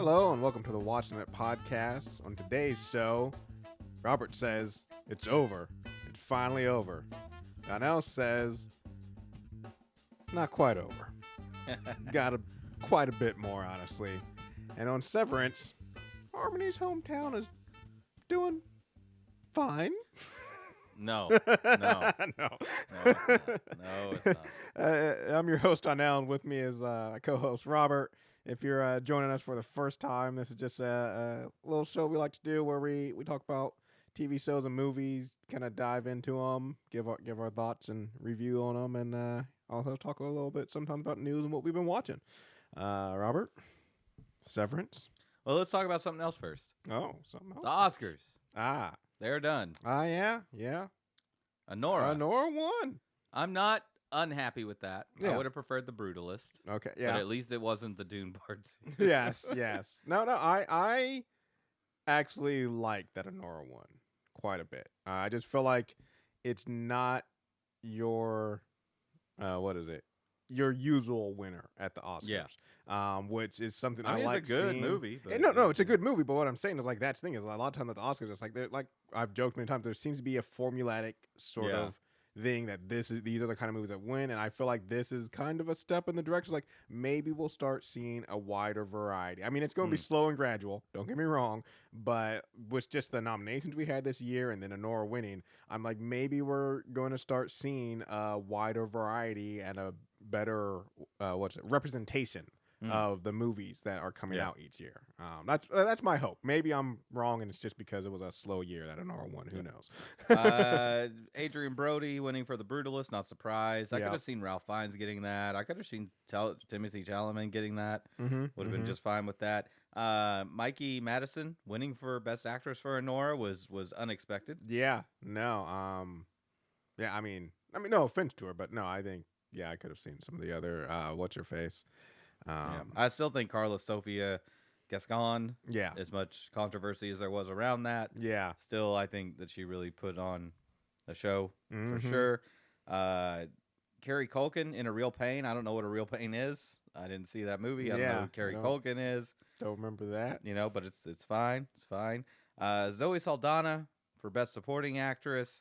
Hello and welcome to the Watchin It podcast. On today's show, Robert says it's over. It's finally over. Donnell says not quite over. Got quite a bit more, honestly. And on Severance, Harmony's hometown is doing fine. No, No. it's not. I'm your host, Donnell, and with me is co-host Robert. If you're joining us for the first time, this is just a little show we like to do where we talk about TV shows and movies, kind of dive into them, give our thoughts and review on them, and also talk a little bit sometimes about news and what we've been watching. Robert, Severance. Well, let's talk about something else first. Oh, something else. The Oscars. Ah. They're done. Yeah. Honora won. I'm not unhappy with that. Yeah. I would have preferred the Brutalist. Okay, yeah. But at least it wasn't the Dune Part 2. yes. No, I actually like that Honora won quite a bit. I just feel like it's not your, your usual winner at the Oscars. Yeah. Which is something I mean, like it's a good seeing. movie. But No, it's a good movie. But what I'm saying is like that's the thing is a lot of times at the Oscars, it's like they're like I've joked many times. There seems to be a formulaic sort of thing that these are the kind of movies that win, and I feel like this is kind of a step in the direction. Like maybe we'll start seeing a wider variety. I mean, it's going to be slow and gradual. Don't get me wrong, but with just the nominations we had this year and then Honora winning, I'm like maybe we're going to start seeing a wider variety and a better representation of the movies that are coming out each year. That's my hope. Maybe I'm wrong, and it's just because it was a slow year that Honora won. Who knows? Adrian Brody winning for The Brutalist, not surprised. I could have seen Ralph Fiennes getting that. I could have seen Timothy Chalamet getting that. Would have been just fine with that. Mikey Madison winning for Best Actress for Honora was unexpected. Yeah. No. I mean, no offense to her, but no, I think I could have seen some of the other what's her face. I still think Carla Sofia Gascon. Yeah. As much controversy as there was around that. Yeah. Still, I think that she really put on a show for sure. Carrie Culkin in A Real Pain. I don't know what A Real Pain is. I didn't see that movie. I don't know who Carrie Culkin is. Don't remember that. But it's fine. It's fine. Zoe Saldana for Best Supporting Actress.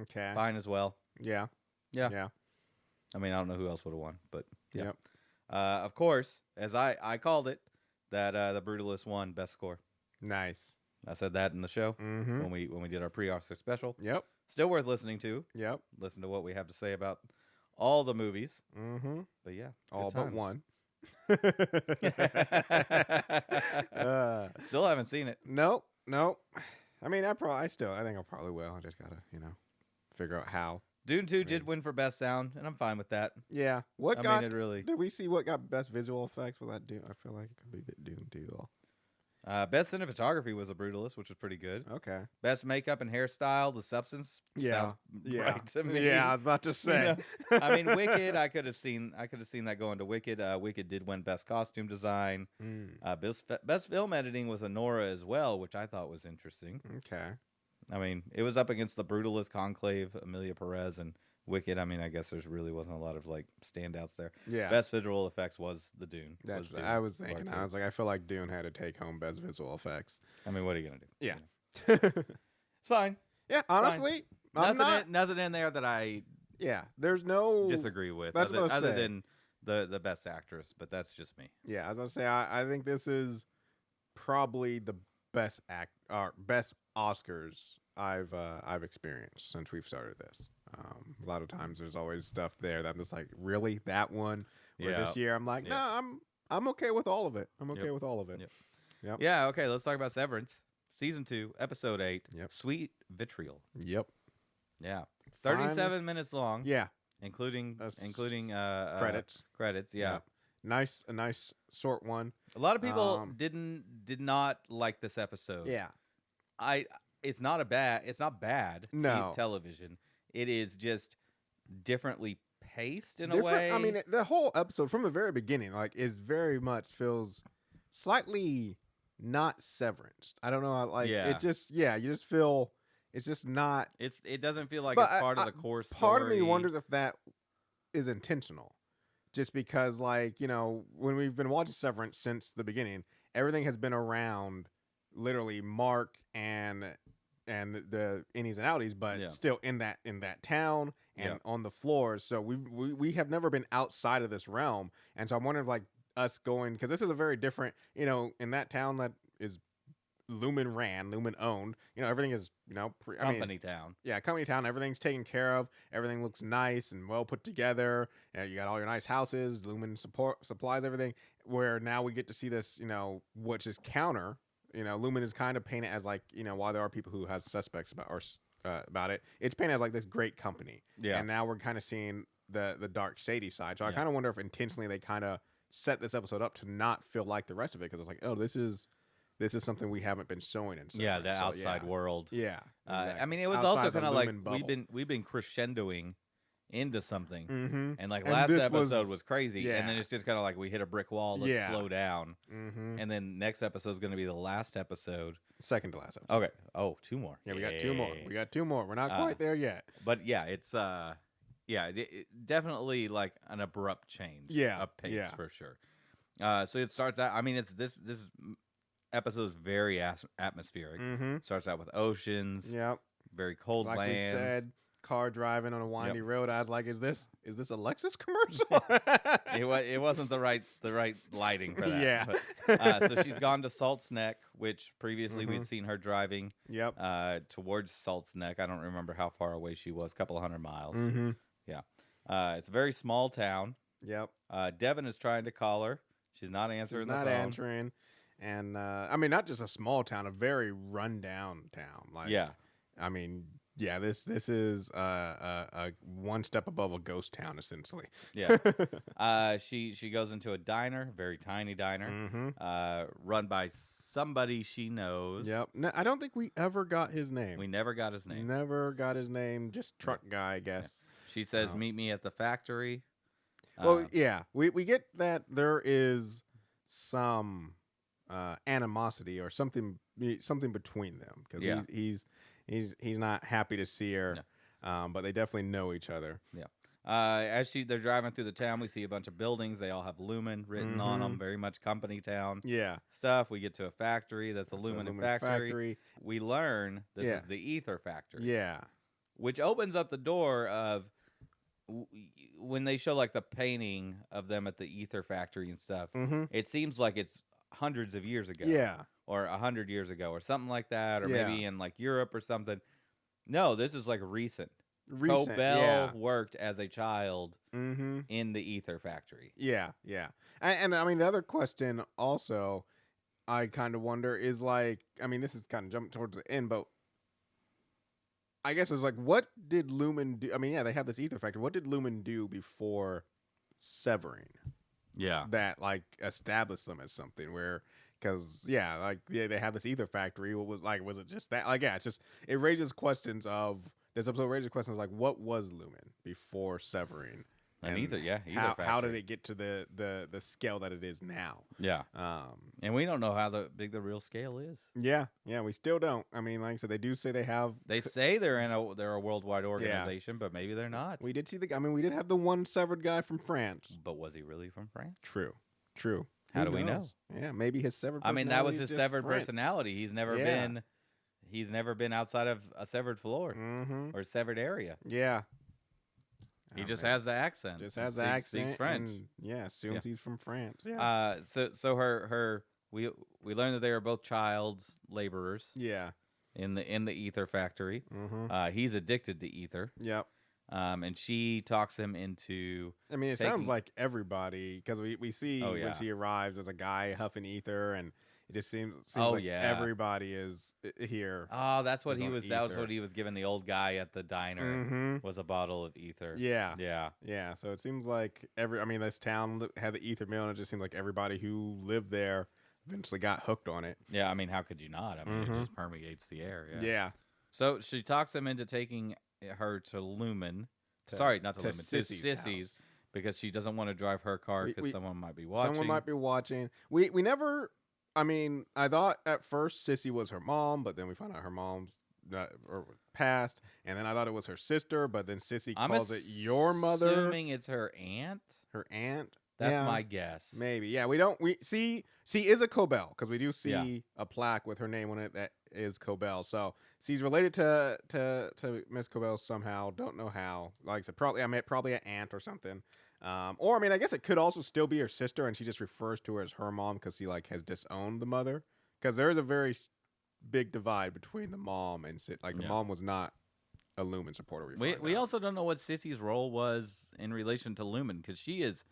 Okay. Fine as well. Yeah. I mean, I don't know who else would have won, but yeah. Yep. Of course, as I called it, that The Brutalist won Best Score. Nice. I said that in the show when we did our pre-Oscar special. Yep. Still worth listening to. Yep. Listen to what we have to say about all the movies. But yeah, all but one. Still haven't seen it. Nope. I mean, I think I probably will. I just gotta, figure out how. Dune 2 did win for Best Sound, and I'm fine with that. Yeah. Did we see what got Best Visual Effects with that Dune? I feel like it could be Dune 2. Best Cinematography was The Brutalist, which was pretty good. Okay. Best Makeup and Hairstyle, The Substance. Sounds right to me. Yeah, I was about to say. I mean, Wicked, I could have seen that going to Wicked. Wicked did win Best Costume Design. Best Film Editing was Honora as well, which I thought was interesting. Okay. I mean, it was up against The Brutalist, Conclave, Emilia Perez, and Wicked. I mean, I guess there really wasn't a lot of standouts there. Yeah. Best visual effects was the Dune. That's what I was thinking. I was like, I feel like Dune had to take home Best Visual Effects. I mean, what are you gonna do? Yeah. It's fine. Yeah, honestly, nothing in there that I there's no disagree with. That's other than the Best Actress, but that's just me. Yeah, I was gonna say I think this is probably the best best Oscars I've experienced since we've started this. A lot of times there's always stuff there that I'm just like, really, that one? Where this year I'm like, no, I'm okay with all of it. I'm okay with all of it. Yep. Yeah. Okay. Let's talk about Severance, Season 2, Episode 8. Yep. Sweet Vitriol. Yep. Yeah. 37 minutes long. Yeah. Including credits. Credits. Yeah. A nice short one. A lot of people did not like this episode. Yeah. It's not bad No. television. It is just differently paced in a way. I mean, the whole episode from the very beginning, is very much feels slightly not Severance. I don't know. It just, you just feel it's just not. It doesn't feel like it's part of the core story. Part of me wonders if that is intentional. Just because, when we've been watching Severance since the beginning, everything has been around literally Mark and the innies and outies, but still in that town and on the floors. So we have never been outside of this realm, and so I'm wondering if, like, us going, because this is a very different, in that town that is Lumon owned, everything is, company town. Yeah, company town. Everything's taken care of. Everything looks nice and well put together. You got all your nice houses. Lumon supplies everything. Where now we get to see this, which is counter. Lumon is kind of painted as, like, while there are people who have suspects about it, it's painted as like this great company. Yeah. And now we're kind of seeing the dark, shady side. So I kind of wonder if intentionally they kind of set this episode up to not feel like the rest of it, because it's like, oh, this is something we haven't been showing in Severance. Yeah, the outside world. Yeah. Exactly. I mean, it was outside also kind of like we've been crescendoing into something, and like last episode was crazy, and then it's just kind of like we hit a brick wall. Let's slow down, and then next episode is going to be the last episode, second to last episode. Okay. Oh, 2 more. Yeah, we got 2 more. We're not quite there yet, but yeah, it's it definitely like an abrupt change. Of pace for sure. So it starts out. I mean, it's this episode is very atmospheric. Starts out with oceans. Yep. Very cold like lands. We said, car driving on a windy road. I was like, is this a Lexus commercial? It wasn't the right lighting for that. Yeah. But, so she's gone to Salt's Neck, which previously we'd seen her driving. Yep. Towards Salt's Neck. I don't remember how far away she was. A couple of 100 miles. Yeah. It's a very small town. Yep. Devin is trying to call her. She's not answering the phone. Not answering. And I mean, not just a small town, a very rundown town. Like, I mean, this is a one step above a ghost town, essentially. Yeah. She goes into a diner, very tiny diner, run by somebody she knows. Yep. No, I don't think we ever got his name. We never got his name. Just truck guy, I guess. Yeah. She says, "Meet me at the factory." Well, we get that there is some animosity or something between them, because he's not happy to see her, but they definitely know each other. As they're driving through the town, we see a bunch of buildings. They all have Lumon written on them, very much company town stuff. We get to a factory that's a Lumon factory. We learn this is the ether factory, which opens up the door of when they show like the painting of them at the ether factory and stuff. It seems like it's hundreds of years ago, or 100 years ago, or something like that, or maybe in like Europe or something. No, this is like recent. Cobell worked as a child in the ether factory. And I mean, the other question also I kind of wonder is, like, I mean, this is kind of jumping towards the end, but I guess it's like, what did Lumon do? I mean, they have this ether factory. What did Lumon do before severing? That like established them as something where, because they have this ether factory. What was it just that? Like, it's just, it raises questions of this episode. Raises questions like, what was Lumon before severing? And ether how did it get to the scale that it is now? And we don't know how big the real scale is. We still don't. I mean, like I said, they do say they have. They say they're a worldwide organization, but maybe they're not. We did see we did have the one severed guy from France. But was he really from France? True. How do we know? Yeah, maybe his severed. I mean, that was his severed personality. He's never been outside of a severed floor or a severed area. He just has the accent. Speaks French. And, assumes he's from France. So we learned that they were both child laborers. In the ether factory. He's addicted to ether. And she talks him into. I mean, it sounds like everybody, because we see when she arrives, there's a guy huffing ether, and it just seems like everybody is here. Oh, that's what he was. That was what he was giving the old guy at the diner. Was a bottle of ether. Yeah. So it seems like this town had the ether mill, and it just seems like everybody who lived there eventually got hooked on it. Yeah, I mean, how could you not? I mean, it just permeates the air. So she talks him into taking her to Lumon. Sorry, not to Lumon. To Sissy's. Because she doesn't want to drive her car because someone might be watching. We never. I mean, I thought at first Sissy was her mom, but then we found out her mom's passed, and then I thought it was her sister, but then Sissy calls it your mother. Assuming it's her aunt. Her aunt. That's my guess. Maybe. Yeah, we see is a Cobell because we do see a plaque with her name on it that is Cobell. So she's related to Miss Cobell somehow. Don't know how. Like I said, probably an aunt or something. Or I mean, I guess it could also still be her sister, and she just refers to her as her mom because she like has disowned the mother. Because there is a very big divide between the mom and the mom was not a Lumon supporter. We also don't know what Sissy's role was in relation to Lumon because she is.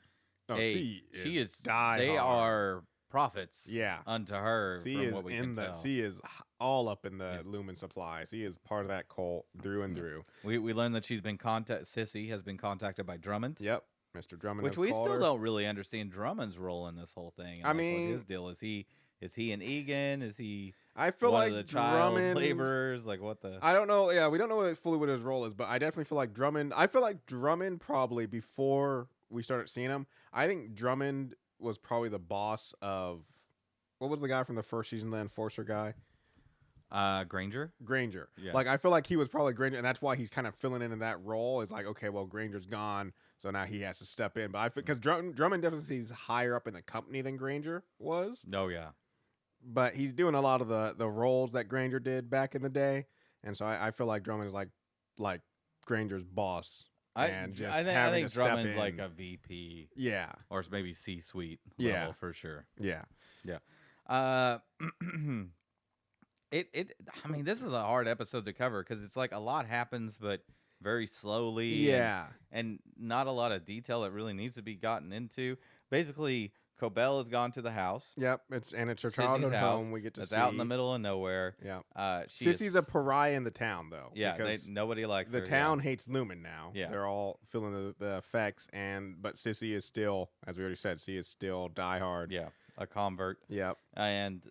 She is die. They are prophets. Yeah, unto her. She is what we in the. She is all up in the Lumon supply. She is part of that cult through and through. We learned that Sissy has been contacted by Drummond. Yep, Mr. Drummond. Which we still don't really understand Drummond's role in this whole thing. I mean, what his deal is. Is he an Egan? Is he? I feel one like of the Drummond child laborers. Like what the? I don't know. Yeah, we don't know fully what his role is, but I definitely feel like Drummond. I feel like Drummond probably before we started seeing him. I think Drummond was probably the boss of what was the guy from the first season, the enforcer guy? Granger. Yeah. Like I feel like he was probably Granger, and that's why he's kind of filling in that role. Is like, okay, well, Granger's gone, so now he has to step in. But I because Drummond definitely sees higher up in the company than Granger was. Oh yeah. But he's doing a lot of the roles that Granger did back in the day, and so I feel like Drummond is like Granger's boss. I think Drummond's like a VP. Yeah. Or maybe C-suite level for sure. Yeah. Yeah. I mean, this is a hard episode to cover because it's like a lot happens, but very slowly. Yeah. And not a lot of detail that really needs to be gotten into. Basically, Cobell has gone to the house. Yep, it's her childhood home. We get to see. It's out in the middle of nowhere. Yeah. Sissy's a pariah in the town, though. Yeah, nobody likes her. The town hates Lumon now. Yeah. They're all feeling the effects, but Sissy is still, as we already said, she is still diehard. Yeah, a convert. Yep. And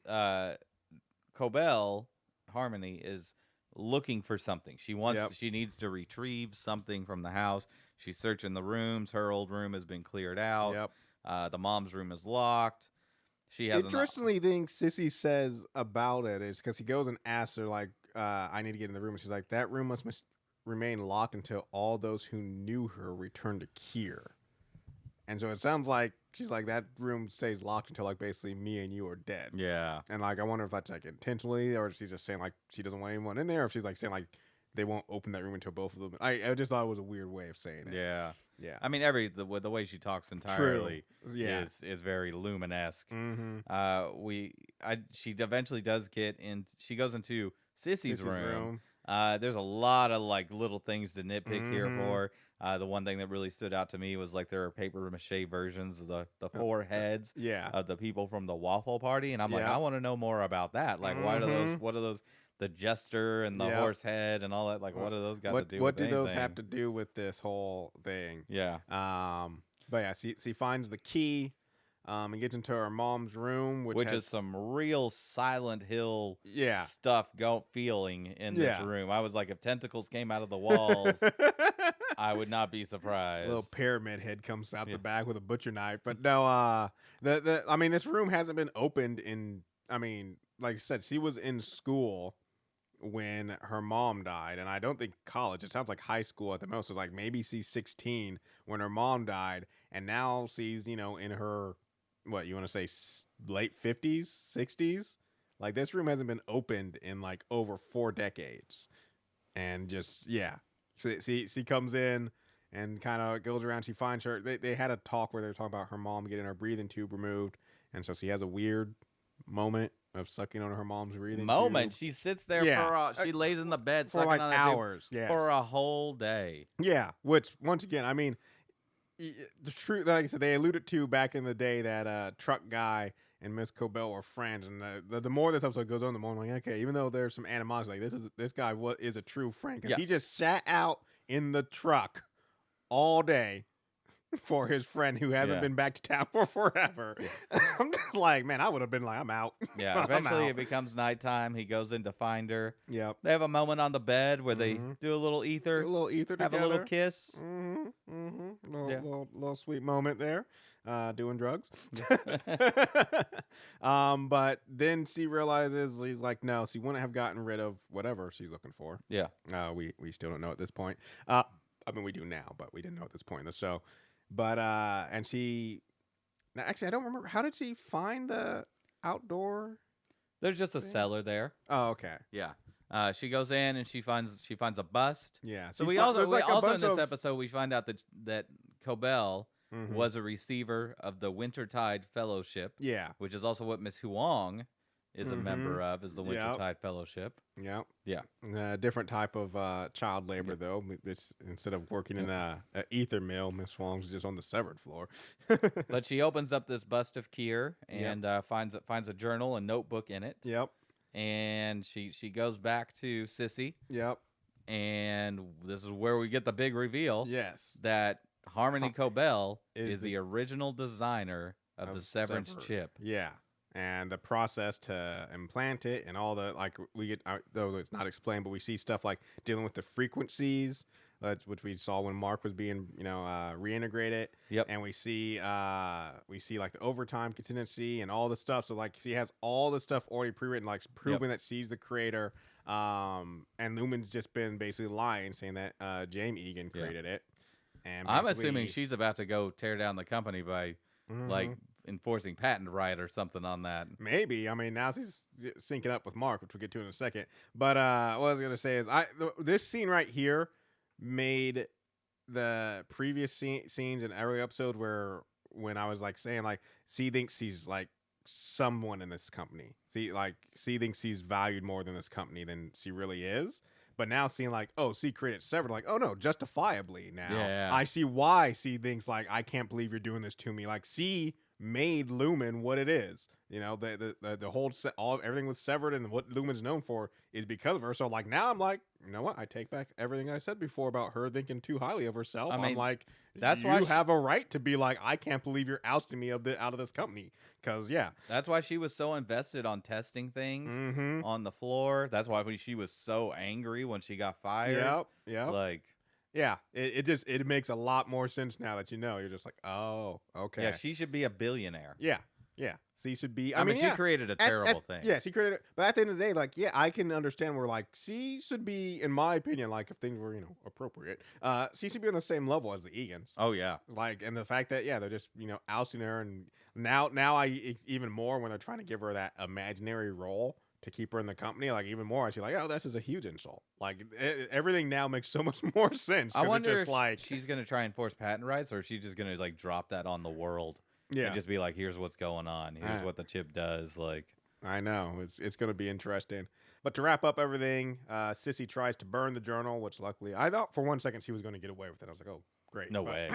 Cobell, Harmony, is looking for something. She needs to retrieve something from the house. She's searching the rooms. Her old room has been cleared out. Yep. The mom's room is locked. She has interestingly thing Sissy says about it is because he goes and asks her like, "I need to get in the room." And she's like, "That room must remain locked until all those who knew her return to Kier." And so it sounds like she's like, that room stays locked until like basically me and you are dead. Yeah. And like I wonder if that's like intentionally, or if she's just saying like she doesn't want anyone in there, or if she's like saying like they won't open that room until both of them. I just thought it was a weird way of saying it. Yeah. Yeah. I mean, the way she talks entirely is very Lumon-esque. Mm-hmm. She eventually does she goes into Sissy's room. There's a lot of like little things to nitpick here for. The one thing that really stood out to me was like there are paper mache versions of the four heads of the people from the waffle party, and I'm like, I want to know more about that. Like, what are those? The jester and the horse head and all that. Like, what do those got to do? What with do those have to do with this whole thing? Yeah. But yeah, she finds the key. And gets into her mom's room, which is some real Silent Hill Yeah. stuff feeling in this room. I was like, if tentacles came out of the walls, I would not be surprised. A little pyramid head comes out the back with a butcher knife. But no, I mean, this room hasn't been opened in. I mean, like I said, she was in school when her mom died, and I don't think college. It sounds like high school at the most. It's like maybe she's 16 when her mom died, and now she's in her. What you want to say, late 50s, 60s? Like this room hasn't been opened in like over 4 decades, and just she comes in and kind of goes around. She finds her. They had a talk where they were talking about her mom getting her breathing tube removed, and so she has a weird moment of sucking on her mom's breathing tube. She sits there she lays in the bed for sucking like on hours, for a whole day. Yeah, which once again, I mean. The truth, like I said, they alluded to back in the day that truck guy and Miss Cobell were friends, and the more this episode goes on, the more I'm like, okay, even though there's some animosity, like this guy is a true friend because he just sat out in the truck all day for his friend who hasn't been back to town for forever. Yeah. I'm just like, man, I would have been like, I'm out. Yeah, eventually it becomes nighttime. He goes in to find her. Yep. They have a moment on the bed where they do a little ether. Have a little kiss. Little sweet moment there. Doing drugs. But then she realizes, he's like, no, she wouldn't have gotten rid of whatever she's looking for. Yeah. We still don't know at this point. I mean, we do now, but we didn't know at this point in the show. But and she Now, actually, I don't remember. How did she find the outdoor? There's just a cellar there. Oh, okay. Yeah. She goes in and she finds a bust. Yeah. So we also in this episode we find out that Cobell was a receiver of the Wintertide Fellowship. Yeah. Which is also what Miss Huang is a member of, is the Wintertide Fellowship. Yep. Yeah. Different type of child labor, though. It's, instead of working in a ether mill, Miss Huang's just on the severed floor. But she opens up this bust of Kier and finds a journal and notebook in it. Yep. And she goes back to Sissy. Yep. And this is where we get the big reveal. Yes. That Harmony Cobell is the original designer of the Severance chip. Yeah. And the process to implant it and all the, like, we get, though it's not explained, but we see stuff like dealing with the frequencies, which we saw when Mark was being, reintegrated. Yep. And we see like the overtime contingency and all the stuff. So like she has all the stuff already pre-written, like proving that she's the creator. And Lumon's just been basically lying, saying that James Egan created it. And I'm assuming she's about to go tear down the company by like enforcing patent right or something on that. Maybe. I mean, now she's syncing up with Mark, which we'll get to in a second. But what I was gonna say is, this scene right here made the previous scenes in every episode when I was like saying like she thinks she's like someone in this company. She thinks she's valued more than this company than she really is. But now seeing like, oh, she created Severed, like, oh no, justifiably now. Yeah. I see why she thinks like, I can't believe you're doing this to me. Like, she made Lumon what it is. The whole everything was Severed, and what Lumon's known for is because of her. So like now I'm like, you know what? I take back everything I said before about her thinking too highly of herself. I'm like, that's why you have a right to be like, I can't believe you're ousting me out of this company. Because that's why she was so invested on testing things on the floor. That's why she was so angry when she got fired. Yep. Like, yeah, it makes a lot more sense now that you're just like, oh, okay. Yeah, she should be a billionaire. Yeah. She should be. I mean, she created a terrible thing. Yeah, she created it. But at the end of the day, like, I can understand where, like, she should be, in my opinion, like, if things were, appropriate, she should be on the same level as the Egans. Oh, yeah. Like, and the fact that, they're just, ousting her. And now I, even more when they're trying to give her that imaginary role to keep her in the company, like, even more, I see, like, oh, this is a huge insult. Like, everything now makes so much more sense. I wonder if she's going to try and force patent rights, or is she just going to, like, drop that on the world? Yeah, and just be like, here's what's going on. Here's what the chip does. Like, I know it's going to be interesting. But to wrap up everything, Sissy tries to burn the journal, which luckily I thought for 1 second she was going to get away with it. I was like, oh, great. No way.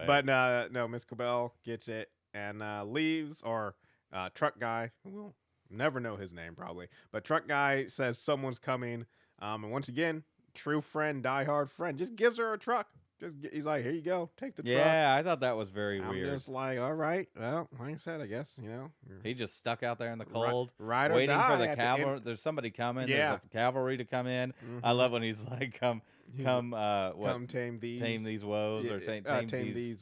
But no, Miss Cobell gets it and leaves. Or truck guy, we'll never know his name probably, but truck guy says someone's coming. And once again, true friend, diehard friend, just gives her a truck. He's like, here you go, take the truck. Yeah, I thought that was very weird. I'm just like, all right, well, like I said, I guess, he just stuck out there in the cold, right waiting for the cavalry. There's somebody coming. Yeah. There's a cavalry to come in. I love when he's like, come tame these woes, or tame these.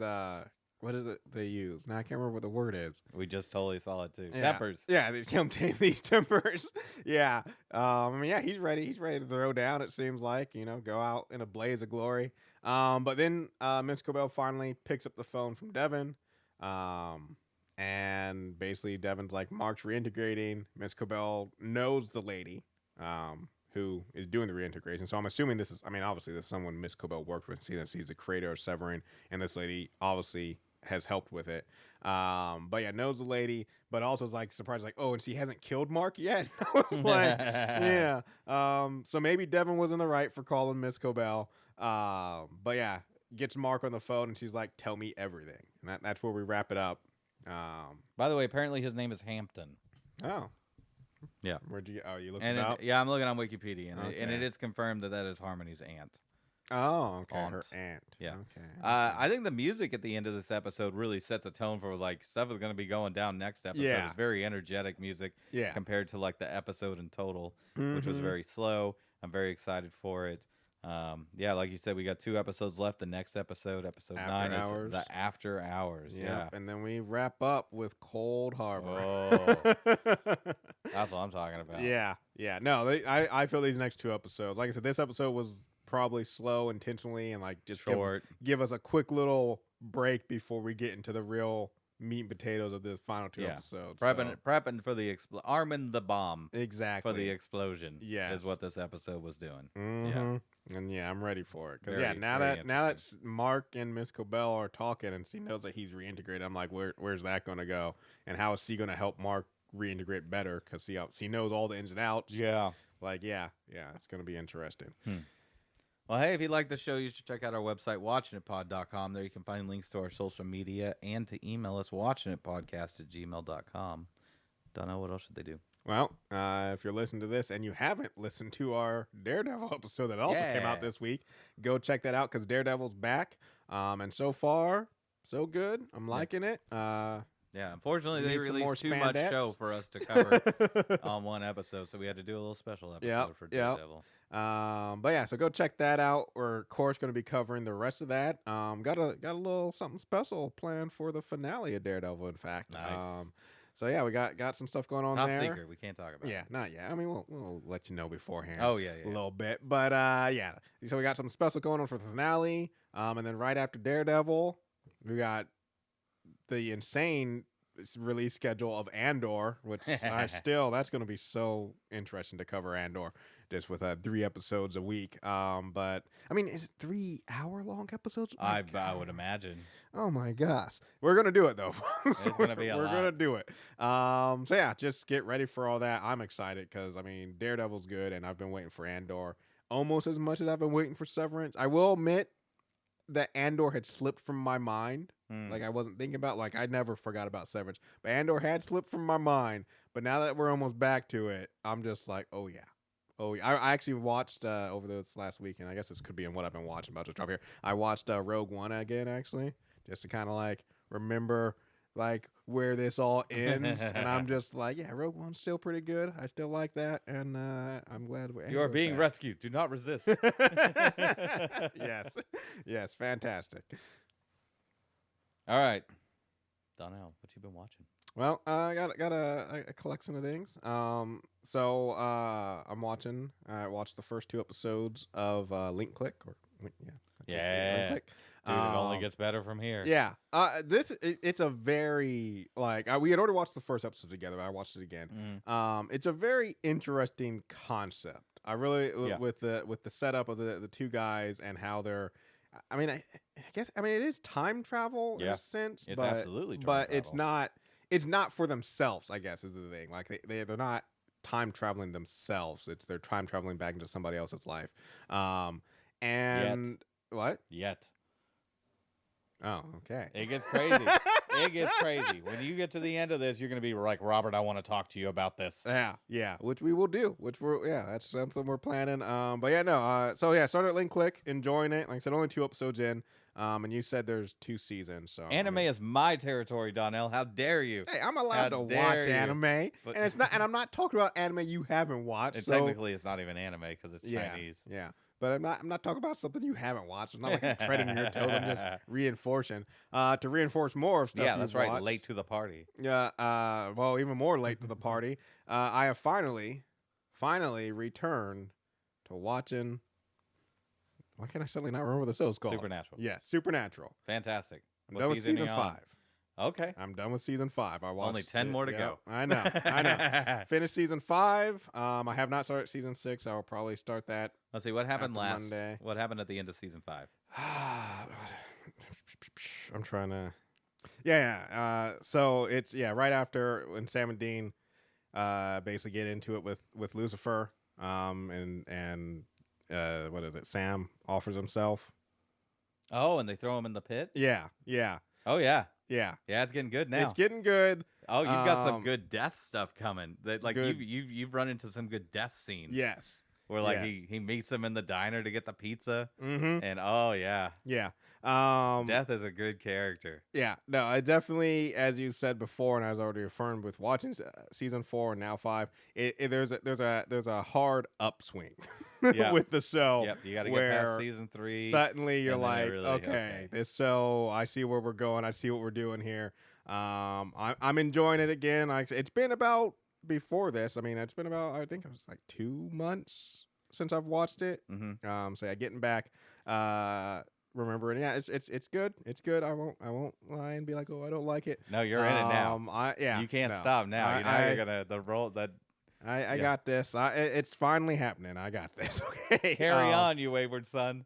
What is it they use? Now I can't remember what the word is. We just totally saw it too. Yeah. Tempers. Yeah, they come tame these tempers. Yeah. He's ready. He's ready to throw down, it seems like, go out in a blaze of glory. But then Miss Cobell finally picks up the phone from Devin. And basically Devin's like, Mark's reintegrating. Miss Cobell knows the lady who is doing the reintegration. So I'm assuming this is, obviously this is someone Miss Cobell worked with. She's the creator of Severance, and this lady obviously has helped with it. But yeah, knows the lady, but also is like surprised, like, oh, and she hasn't killed Mark yet. I was like, yeah. So maybe Devin was in the right for calling Miss Cobell. But yeah, gets Mark on the phone and she's like, tell me everything. And that's where we wrap it up. By the way, apparently his name is Hampton. Oh. Yeah. Where'd you you looking it up? Yeah, I'm looking on Wikipedia, and it is confirmed that is Harmony's aunt. Oh, okay. Her aunt. Yeah. Okay. I think the music at the end of this episode really sets a tone for like stuff is going to be going down next episode. Yeah. It's very energetic music. Yeah. Compared to like the episode in total, which was very slow. I'm very excited for it. Yeah, like you said, we got 2 episodes left. The next episode, episode 9, is the After Hours. Yeah. And then we wrap up with Cold Harbor. Oh. That's what I'm talking about. Yeah. No, I feel these next 2 episodes. Like I said, this episode was probably slow intentionally and like just short. Give us a quick little break before we get into the real meat and potatoes of the final 2 episodes. Prepping for the arming the bomb. Exactly. For the explosion. Yes. Is what this episode was doing. Mm-hmm. Yeah. And I'm ready for it. Because now that Mark and Miss Cobell are talking and she knows that he's reintegrated, I'm like, where's that going to go? And how is she going to help Mark reintegrate better? Because she knows all the ins and outs. Yeah. Like, it's going to be interesting. Well, hey, if you like the show, you should check out our website, watchinitpod.com. There you can find links to our social media and to email us, watchinitpodcast@gmail.com. Donnell, what else should they do? Well, if you're listening to this and you haven't listened to our Daredevil episode that also came out this week, go check that out because Daredevil's back. And so far, so good. I'm liking it. Unfortunately, they released too much show for us to cover on one episode, so we had to do a little special episode for Daredevil. So go check that out. We're of course going to be covering the rest of that. Got a little something special planned for the finale of Daredevil. In fact, nice. We got some stuff going on Top there. secret, we can't talk about. Yeah, not yet. I mean, we'll let you know beforehand. Oh yeah, a little bit, but So we got some special going on for the finale. And then right after Daredevil, we got the insane release schedule of Andor, which that's going to be so interesting to cover Andor, just with 3 episodes a week. But I mean, is it 3 hour-long episodes? I would imagine. Oh my gosh, we're gonna do it though. It's gonna be we're gonna do it. Just get ready for all that. I'm excited because I mean, Daredevil's good, and I've been waiting for Andor almost as much as I've been waiting for Severance. I will admit that Andor had slipped from my mind. Like I wasn't thinking about, like I never forgot about Severance, but Andor had slipped from my mind. But now that we're almost back to it, I'm just like, oh yeah. I actually watched over this last weekend. I guess this could be in what I've been watching. About to drop here. I watched Rogue One again, actually, just to kind of like remember like where this all ends. And I'm just like, yeah, Rogue One's still pretty good. I still like that, and I'm glad you are being rescued. Do not resist. Yes, fantastic. All right, Donnell, what you been watching? Well, I got a collection of things. I'm watching. I watched the first 2 episodes of Link Click. Link Click. Dude, it only gets better from here. Yeah. It's a very we had already watched the first episode together. But I watched it again. It's a very interesting concept. I really with the setup of the 2 guys and how they're. I mean, I guess it is time travel in a sense. It's absolutely time but travel. It's not for themselves, I guess, is the thing. Like they're not time traveling themselves. They're time traveling back into somebody else's life. What? Yet. Oh, okay. It gets crazy. It gets crazy. When you get to the end of this, you're going to be like, Robert, I want to talk to you about this. Yeah, which we will do. That's something we're planning. Started at Link Click, enjoying it. Like I said, only 2 episodes in. And you said there's 2 seasons. So anime is my territory, Donnell. How dare you? Hey, I'm allowed to watch anime, but and it's not. And I'm not talking about anime you haven't watched. Technically, it's not even anime because it's Chinese. Yeah. But I'm not talking about something you haven't watched. It's not like I'm treading your toes. I'm just reinforcing to reinforce more of stuff. Yeah, that's right. Watched. Late to the party. Yeah. Even more late to the party. I have finally returned to watching. Why can't I suddenly not remember what the show's called? Supernatural. Yeah, Supernatural. Fantastic. I'm done with season 5. Okay. I'm done with season 5. I watched only 10 more to go. I know. Finished season 5. I have not started season 6. I will probably start that. Let's see what happened last Monday. What happened at the end of season 5? I'm trying to. So it's right after when Sam and Dean basically get into it with Lucifer. And what is it? Sam offers himself. Oh, and they throw him in the pit? Yeah. Oh, yeah. Yeah. Yeah, it's getting good now. It's getting good. Oh, you've got some good death stuff coming. Good. You've run into some good death scenes. Yes. Where he meets him in the diner to get the pizza. Mm-hmm. And oh yeah. Yeah. Death is a good character. Yeah. No, I definitely, as you said before, and as I already affirmed with watching season 4 and now 5, there's a hard upswing with the show. Yep. You got to get past season 3. Suddenly you're like, okay, this show, I see where we're going. I see what we're doing here. I'm enjoying it again. It's been about before this. I mean, it's been about, I think it was like 2 months since I've watched it. Mm-hmm. Getting back. remember it. Yeah, it's good. It's good. I won't lie and be like, oh, I don't like it. No, you're in it now. Yeah, you can't no. stop now. You're gonna the role that. I got this. It's finally happening. I got this. Okay, Carry on, you wayward son.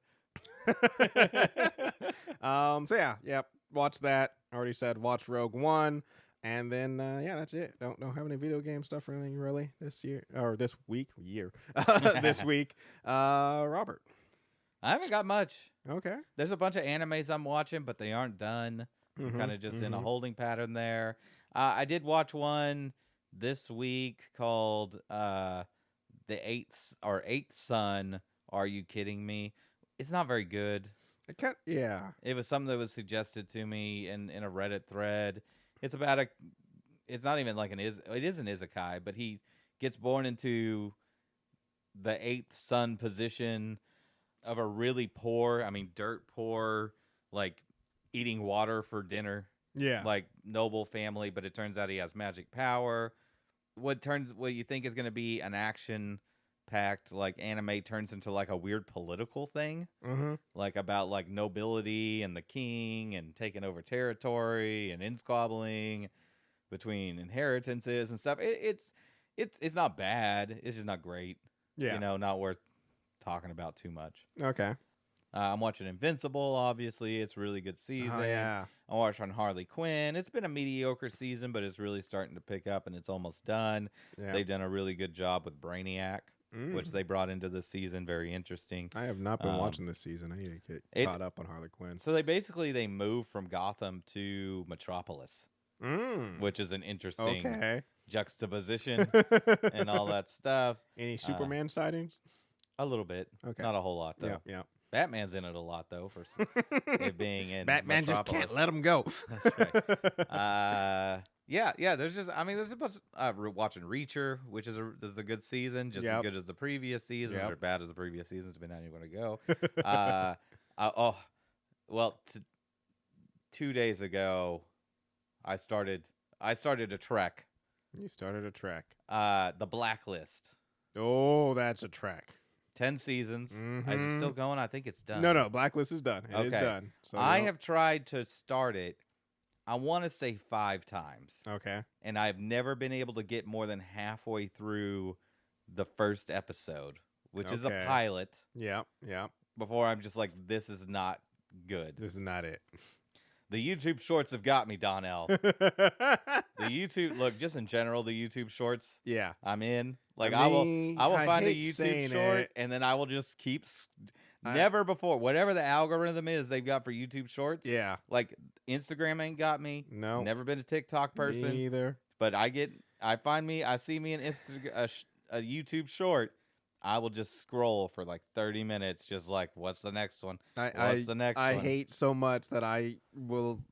So yeah. Watch that. Already said watch Rogue One, and then that's it. Don't have any video game stuff or anything really this year or this week. This week. Robert. I haven't got much. Okay. There's a bunch of animes I'm watching, but they aren't done. I'm kind of just in a holding pattern there. I did watch one this week called The Eighth Son. Are you kidding me? It's not very good. It was something that was suggested to me in a Reddit thread. It's about it's not even like it is an isekai, but he gets born into the eighth son position of a really poor, dirt poor, like eating water for dinner. Yeah. Like noble family, but it turns out he has magic power. What you think is going to be an action packed like anime turns into like a weird political thing, like about like nobility and the king and taking over territory and in-squabbling between inheritances and stuff. It's not bad. It's just not great. Yeah, not worth talking about too much. Okay. I'm watching Invincible. Obviously, it's a really good season. Oh, yeah. I'm watching Harley Quinn. It's been a mediocre season, but it's really starting to pick up, and it's almost done. Yeah. They've done a really good job with Brainiac, which they brought into this season. Very interesting. I have not been watching this season. I need to get caught up on Harley Quinn. So they moved from Gotham to Metropolis, which is an interesting juxtaposition and all that stuff. Any Superman sightings? A little bit. Okay. Not a whole lot, though. Yeah. Batman's in it a lot, though, for it being in Batman Metropolis. just can't let him go. That's right. There's a bunch of watching Reacher, which is a good season, just as good as the previous seasons, or bad as the previous seasons, depending on how you want to go. 2 days ago, I started a trek. You started a trek. The Blacklist. Oh, that's a trek. 10 seasons. Is it still going? I think it's done. No. Blacklist is done. It is done. So I have tried to start it, I want to say 5 times. Okay. And I've never been able to get more than halfway through the first episode, which is a pilot. Yeah. Before I'm just like, this is not good. This is not it. The YouTube shorts have got me, Donnell. Just in general, the YouTube shorts. Yeah. I'm in. Like I will find a YouTube short and then I will just keep never before whatever the algorithm is they've got for YouTube shorts. Yeah. Like Instagram ain't got me. No. Never been a TikTok person. Me either. But I see me in a YouTube short. I will just scroll for like 30 minutes, just like, what's the next one? What's the next one? I hate so much that I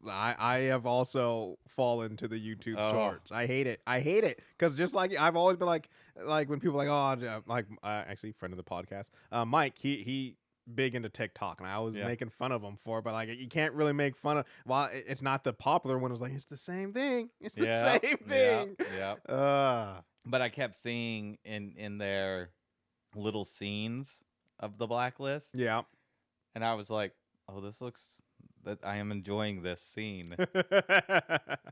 have also fallen to the YouTube shorts. I hate it. Because just like, I've always been like when people are like, actually, friend of the podcast, Mike, he big into TikTok, and I was making fun of him for it, but like, you can't really make fun of, it's not the popular one. It was like, it's the same thing. It's the same thing. Yeah. But I kept seeing in their little scenes of the Blacklist. Yeah. And I was like, oh, this looks that I am enjoying this scene.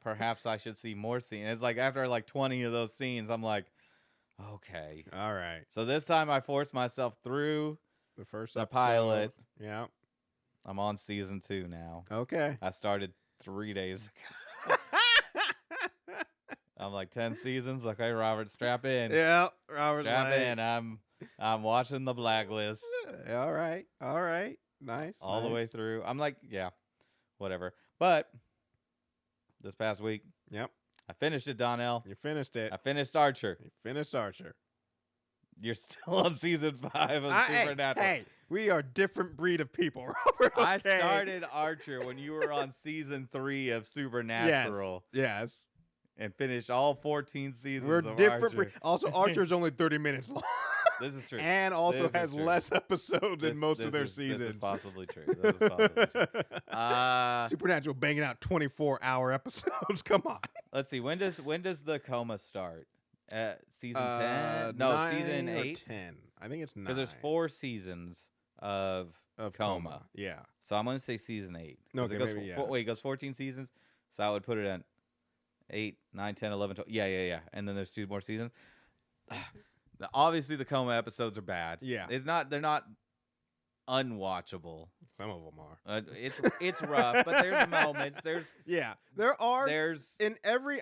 Perhaps I should see more scenes. It's like after like 20 of those scenes, I'm like, okay. All right. So this time I forced myself through the pilot. Yeah. I'm on season 2 now. Okay. I started 3 days ago. I'm like 10 seasons. Okay, Robert, strap in. Yeah, Robert, strap in. I'm watching the Blacklist. All right. Nice. All the way through. I'm like, yeah, whatever. But this past week, I finished it, Donnell. You finished it. I finished Archer. You're still on season 5 of Supernatural. Hey, we are different breed of people, Robert. Okay. I started Archer when you were on season 3 of Supernatural. Yes. And finished all 14 seasons We're of different. Archer. Also, Archer's only 30 minutes long. This is true. And also has less episodes in most of their seasons. This is possibly true. Supernatural banging out 24-hour episodes. Come on. Let's see. When does the coma start? Season 10? No, season 8. 10. I think it's 9. Because there's 4 seasons of Coma. Yeah. So I'm going to say season 8. Okay, it goes maybe, yeah. Wait, it goes 14 seasons. So I would put it at 8, 9, 10, 11, 12. Yeah. And then there's 2 more seasons. Obviously, the Coma episodes are bad. Yeah. They're not unwatchable. Some of them are. It's rough, but there's moments. There's in every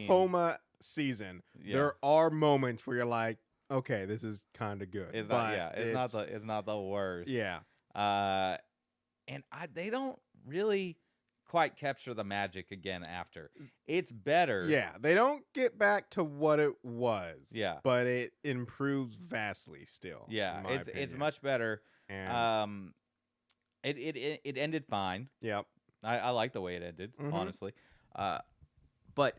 Coma season, there are moments where you're like, okay, this is kind of good. It's not the worst. Yeah. And they don't really quite capture the magic again after. It's better. Yeah, they don't get back to what it was. Yeah. But it improves vastly still. Yeah, it's much better. And it ended fine. Yep. I like the way it ended, honestly. But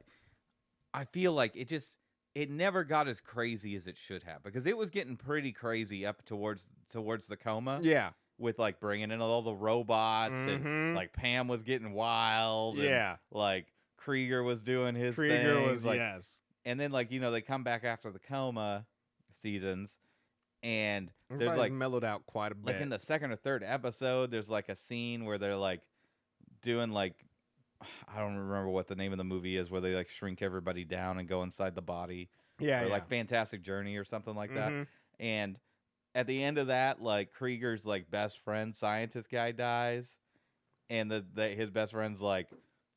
I feel like it never got as crazy as it should have, because it was getting pretty crazy up towards the Coma. Yeah. With like bringing in all the robots and like Pam was getting wild. Yeah. And, like Krieger was doing his Krieger thing. was, like, yes. And then like, they come back after the Coma seasons, and everybody's there's like mellowed out quite a bit. Like in the second or third episode, there's like a scene where they're like doing like, I don't remember what the name of the movie is, where they like shrink everybody down and go inside the body. Yeah. Or like Fantastic Journey or something like that. And at the end of that, like Krieger's like best friend scientist guy dies, and his best friend's like,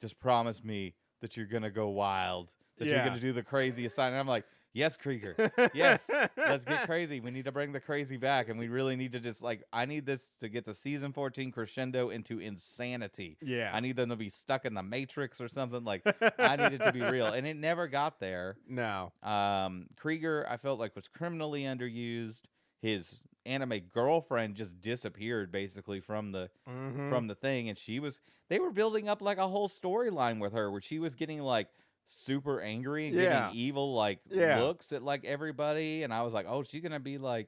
just promise me that you're gonna go wild, that you're gonna do the crazy assignment. I'm like, yes, Krieger, yes, let's get crazy. We need to bring the crazy back, and we really need to just like, I need this to get to season 14 crescendo into insanity. Yeah, I need them to be stuck in the Matrix or something. Like, I need it to be real, and it never got there. No. Krieger, I felt like, was criminally underused. His anime girlfriend just disappeared basically from the thing, and they were building up like a whole storyline with her where she was getting like super angry and giving evil like looks at like everybody, and I was like, oh, she's gonna be like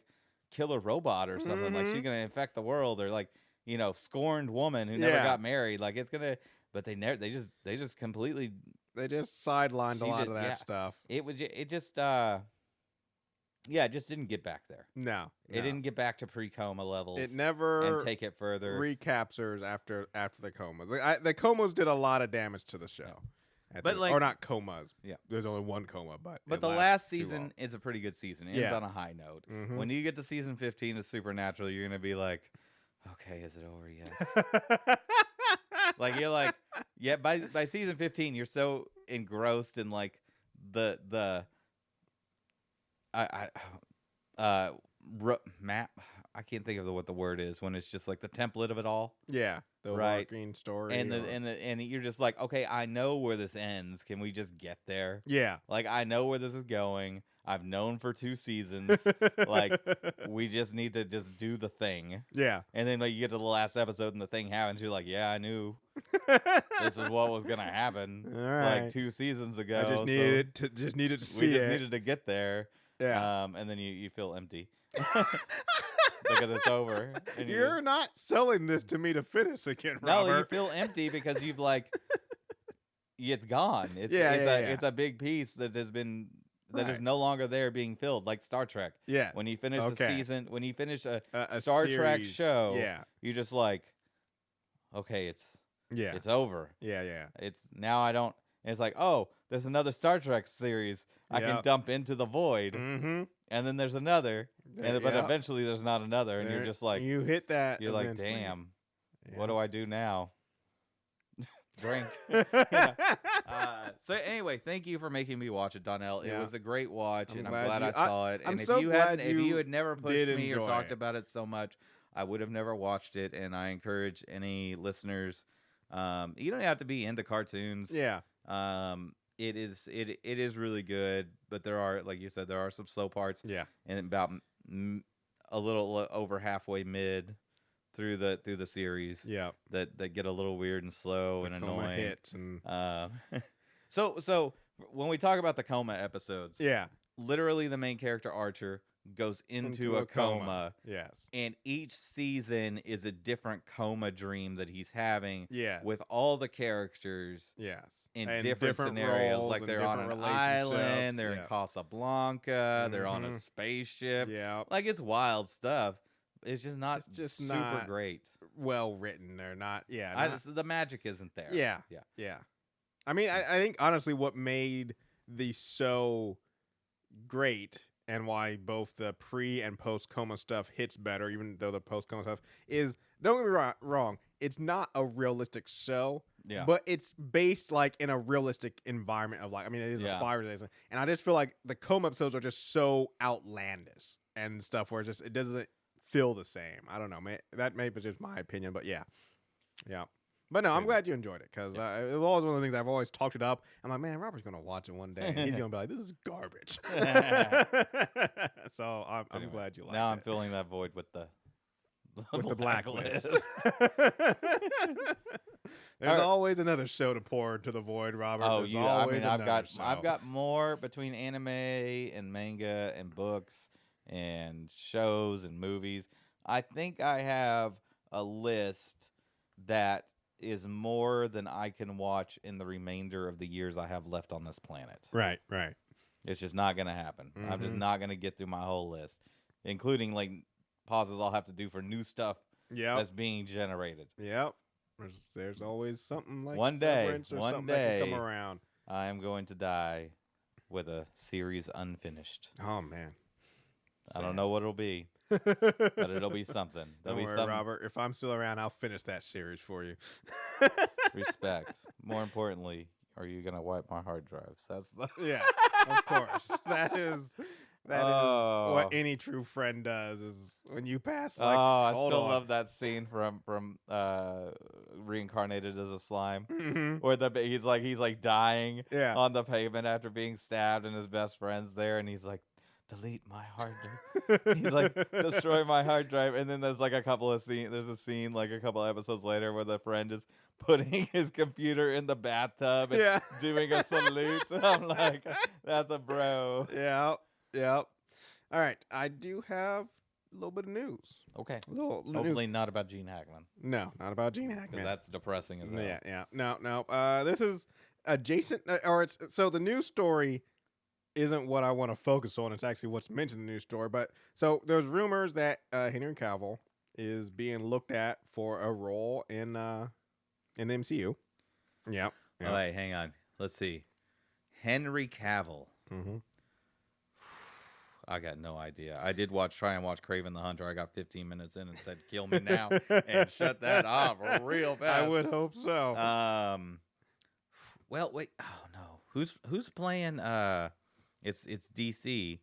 killer robot or something. Like she's gonna infect the world, or like, scorned woman who never got married. Like it's gonna, but they just completely sidelined a lot of that stuff. It just didn't get back there. No. It didn't get back to pre-Coma levels. It never and take it further. Recaptures after the Comas. The Comas did a lot of damage to the show. Or not Comas. Yeah. There's only one Coma, but the last season is a pretty good season. It ends on a high note. When you get to season 15 of Supernatural, you're gonna be like, okay, is it over yet? Like you're like, yeah. By season 15, you're so engrossed in like the map. I can't think of what the word is when it's just like the template of it all. Yeah, the working story, and you're just like, okay, I know where this ends. Can we just get there? Yeah, like I know where this is going. I've known for 2 seasons. Like we just need to just do the thing. Yeah, and then like you get to the last episode and the thing happens. You're like, yeah, I knew this is what was gonna happen. All right. Like 2 seasons ago. I just needed to see it. We just needed to get there. Yeah. And then you feel empty because it's over. And you're not selling this to me to finish again, Robert. No, you feel empty because you've like, it's gone. It's a big piece that has been is no longer there being filled, like Star Trek. Yeah. When you finish a season, when you finish a Star Trek show, you're just like, okay, it's over. Yeah. It's now I don't. And it's like, oh, there's another Star Trek series I can dump into the void, and then there's another, but eventually there's not another, and you're just like, you hit that. You're eventually. Like, damn, what do I do now? Drink. So anyway, thank you for making me watch it, Donnell. It was a great watch, and I'm glad I saw it. And if you had never pushed me or talked about it so much, I would have never watched it. And I encourage any listeners. You don't have to be into cartoons. Yeah. It is really good, but there are, like you said, there are some slow parts. Yeah, and about a little over halfway mid through the series. Yeah, that get a little weird and slow and annoying. Hits and so when we talk about the Coma episodes, literally the main character Archer goes into a coma. Yes. And each season is a different coma dream that he's having. Yes. With all the characters. Yes. In different scenarios. Like they're on an island, they're in Casablanca, they're on a spaceship. Yeah. Like it's wild stuff. It's just super not great. well written or not. Yeah, The magic isn't there. Yeah. I mean, I think honestly, what made the show great and why both the pre and post coma stuff hits better, even though the post coma stuff is, don't get me wrong, it's not a realistic show. Yeah. But it's based like in a realistic environment of like, I mean, it is a spy related, and I just feel like the coma episodes are just so outlandish and stuff where it doesn't feel the same. I don't know, that may be just my opinion, but yeah. But no, I'm glad you enjoyed it because it was always one of the things I've always talked it up. I'm like, man, Robert's gonna watch it one day, and he's gonna be like, this is garbage. So I'm glad you liked it. Now I'm filling that void with the blacklist. There's always another show to pour into the void, Robert. Oh, There's yeah. I mean, show. I've got more between anime and manga and books and shows and movies. I think I have a list that is more than I can watch in the remainder of the years I have left on this planet. Right. It's just not going to happen. Mm-hmm. I'm just not going to get through my whole list, including like pauses I'll have to do for new stuff that's being generated. Yep. There's always something like one day Severance or something that can come around. I am going to die with a series unfinished. Oh, man. I don't know what it'll be, but it'll be something. Don't worry, Robert. If I'm still around, I'll finish that series for you. Respect. More importantly, are you going to wipe my hard drives? Yes, of course. That is what any true friend does. Is when you pass. Like, I still love that scene from Reincarnated as a Slime, where he's like dying on the pavement after being stabbed, and his best friend's there, and he's like, delete my hard drive. He's like, destroy my hard drive. And then there's like a couple of scenes. There's a scene like a couple episodes later where the friend is putting his computer in the bathtub and doing a salute. I'm like, that's a bro. Yep. All right. I do have a little bit of news. Okay. Hopefully news. Not about Gene Hackman. No, not about Gene Hackman. Because that's depressing as hell. Yeah. No. This is adjacent, so the news story isn't what I want to focus on. It's actually what's mentioned in the news story. But so there's rumors that Henry Cavill is being looked at for a role in the MCU. Yeah. Oh, wait, hang on. Let's see. Henry Cavill. Mm-hmm. I got no idea. I did try and watch Kraven the Hunter. I got 15 minutes in and said, kill me now, and shut that off real fast. I would hope so. Well, wait. Oh, no. Who's playing... It's DC.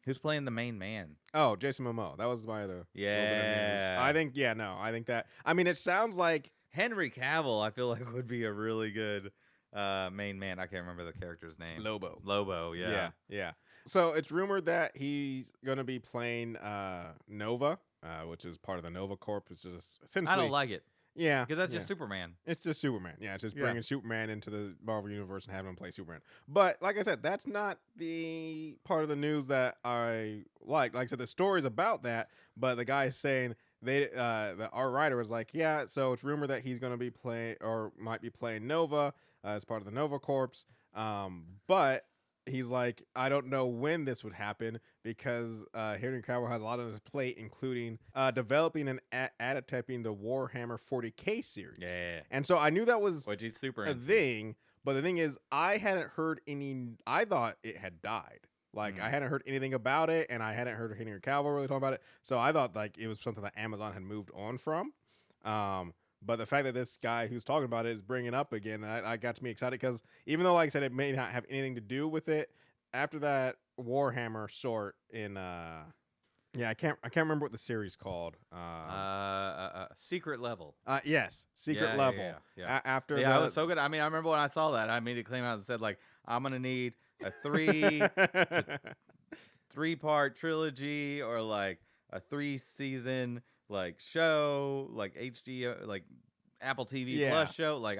Who's playing the main man? Oh, Jason Momoa. That was my other. Yeah. I think that. I mean, it sounds like Henry Cavill. I feel like would be a really good main man. I can't remember the character's name. Lobo. Yeah. So it's rumored that he's going to be playing Nova, which is part of the Nova Corp. It's just essentially. I don't like it. Yeah, because that's just Superman. It's just Superman. Yeah, it's just bringing Superman into the Marvel universe and having him play Superman. But like I said, that's not the part of the news that I like. Like I said, the story's about that, but the guy is saying our writer was like, yeah, so it's rumored that he's going to be playing or might be playing Nova as part of the Nova Corps. But he's like, I don't know when this would happen because Henry Cavill has a lot on his plate, including developing and adapting the Warhammer 40K series. Yeah. And so I knew that was a thing, but the thing is, I hadn't heard I thought it had died. Like, I hadn't heard anything about it, and I hadn't heard Henry Cavill really talking about it. So I thought, like, it was something that Amazon had moved on from. But the fact that this guy who's talking about it is bringing it up again, and I got me excited because even though, like I said, it may not have anything to do with it, after that Warhammer sort in, I can't remember what the series called. Secret Level. Yes, Secret Level. Yeah. After it was so good. I mean, I remember when I saw that, I immediately came out and said, like, I'm gonna need a 3-part trilogy or like a 3-season. Like show, like HD, like Apple TV Plus show, like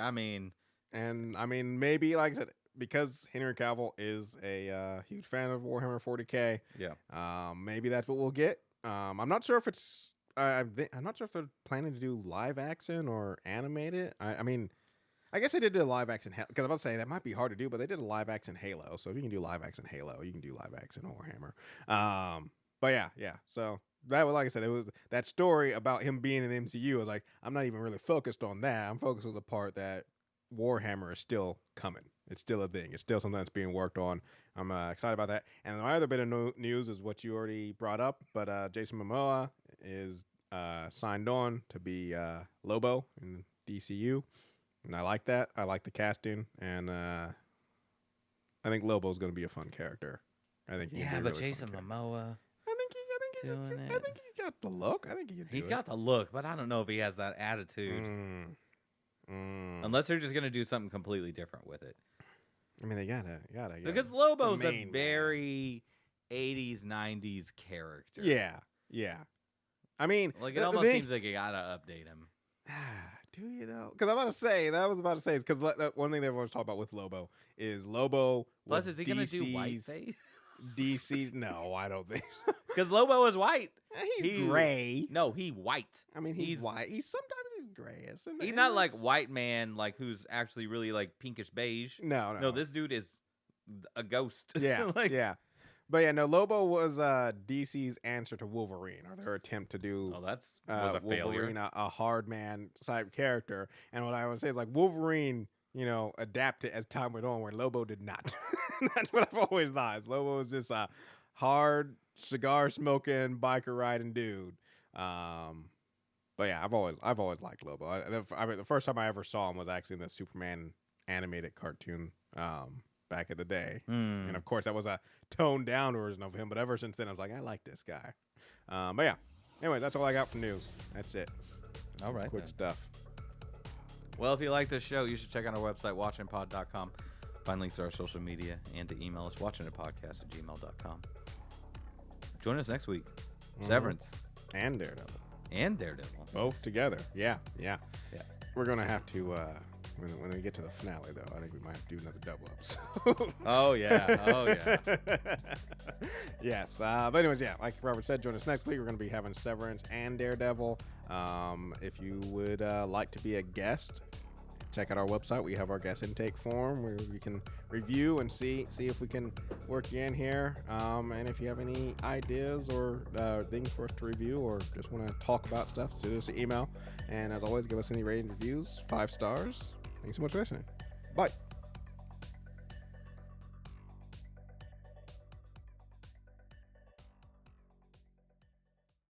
maybe like I said, because Henry Cavill is a huge fan of Warhammer 40K. Yeah. Maybe that's what we'll get. I'm not sure if it's. I'm not sure if they're planning to do live action or animate it. I mean, I guess they did a live action because I'm about to say that might be hard to do, but they did a live action Halo. So if you can do live action Halo, you can do live action Warhammer. But yeah. So. that was, like I said, it was that story about him being in the MCU. I was like, I'm not even really focused on that. I'm focused on the part that Warhammer is still coming. It's still a thing. It's still something that's being worked on. I'm excited about that. And my other bit of news is what you already brought up, but Jason Momoa is signed on to be Lobo in DCU, and I like that. I like the casting, and I think Lobo's going to be a fun character. I think but Jason Momoa. I think he's got the look. I think he can do it. He's got the look, but I don't know if he has that attitude. Unless they're just going to do something completely different with it. I mean, they gotta. Because Lobo's a very 80s, 90s character. Yeah. I mean, like it almost seems like you gotta update him. Do you know? Because I was about to say, because one thing they've always talked about with Lobo is Lobo. Plus, is he going to do whiteface? DC's no, I don't think so. Because Lobo is white. He's gray. No, he's white. I mean, he's white. Sometimes he's gray. He's not like white man, like who's actually really like pinkish beige. No. This dude is a ghost. Yeah, yeah. But yeah, no. Lobo was DC's answer to Wolverine, or their attempt to do. Oh, was a Wolverine, failure. a hard man type character. And what I would say is like Wolverine, adapted as time went on, where Lobo did not. That's what I've always thought. Lobo was just a hard cigar smoking biker riding dude. But yeah, I've always liked Lobo. I mean, the first time I ever saw him was actually in the Superman animated cartoon back in the day, and of course that was a toned down version of him. But ever since then, I was like, I like this guy. But yeah, anyway, that's all I got for news. That's it. All right, quick stuff. Well, if you like this show, you should check out our website, watchinpod.com. Find links to our social media and to email us, watchinitpodcast@gmail.com. Join us next week. Severance. And Daredevil. Both together. Yeah. We're going to have to, when we get to the finale, though, I think we might have to do another double episode. Oh, yeah. Yes. But anyways, yeah, like Robert said, join us next week. We're going to be having Severance and Daredevil. If you would like to be a guest, check out our website. We have our guest intake form where we can review and see if we can work you in here. And if you have any ideas or things for us to review, or just want to talk about stuff, send us an email. And as always, give us any rating reviews, 5 stars. Thanks so much for listening. Bye.